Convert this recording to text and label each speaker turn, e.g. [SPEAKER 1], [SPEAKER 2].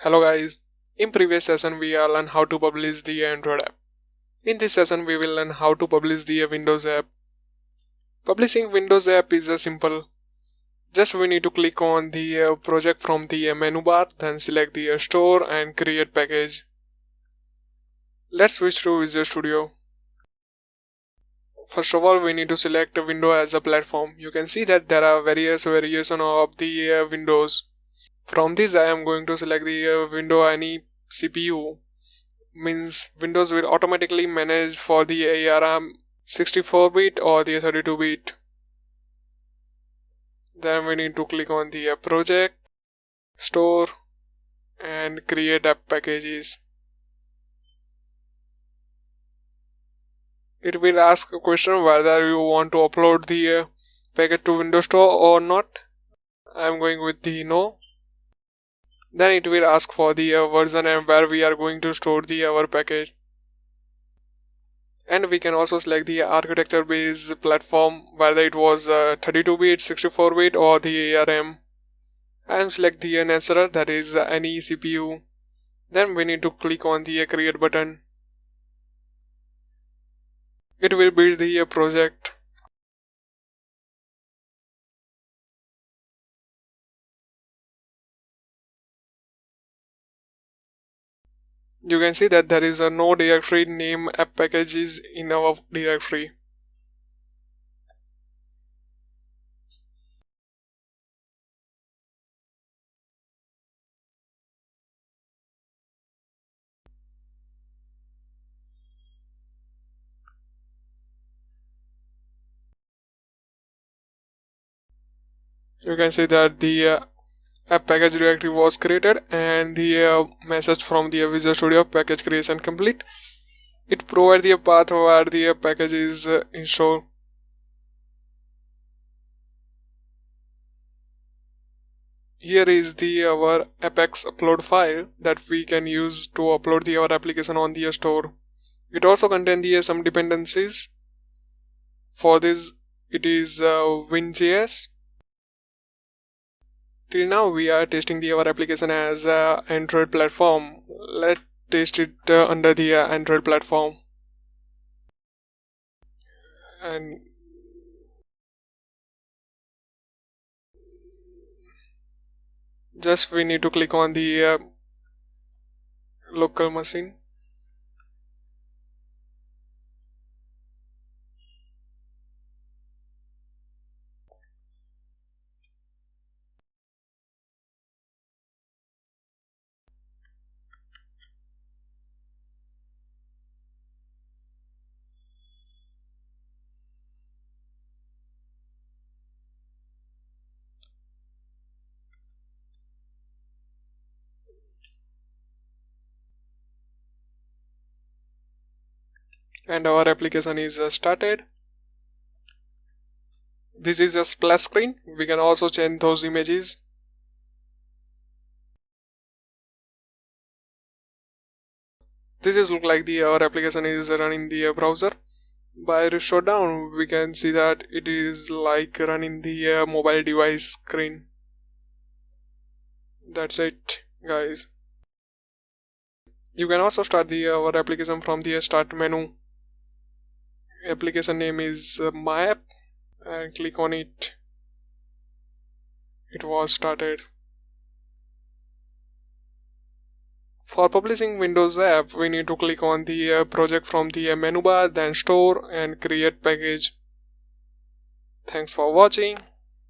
[SPEAKER 1] Hello guys, in previous session we all learned how to publish the Android app. In this session we will learn how to publish the Windows app. Publishing Windows app is simple. Just we need to click on the project from the menu bar, then select the store and create package. Let's switch to Visual Studio. First of all we need to select Windows as a platform. You can see that there are various variations of the Windows. From this I am going to select the window any CPU, means Windows will automatically manage for the ARM 64-bit or the 32-bit. Then we need to click on the project, store and create app packages. It will ask a question whether you want to upload the package to Windows Store or not. I am going with the no. Then it will ask for the version and where we are going to store our package. And we can also select the architecture based platform, whether it was 32-bit, 64-bit or the ARM. I am select the natural, that is any CPU. Then we need to click on the create button. It will build the project. You can see that there is a no directory name app packages in our directory. You can see that the app package directory was created and the message from the Visual Studio package creation complete. It provides the path where the package is installed. Here is the our Apex upload file that we can use to upload our application on the store. It also contains some dependencies. For this it is Win.js. Till now we are testing our application as Android platform. Let's test it under the Android platform. And just we need to click on the local machine. And our application is started. This is a splash screen. We can also change those images. This is look like our application is running the browser. By restore down, we can see that it is like running the mobile device screen. That's it, guys. You can also start our application from the start menu. Application name is my app and click on it. It was started. For publishing Windows app, we need to click on the project from the menu bar, then store and create package. Thanks for watching.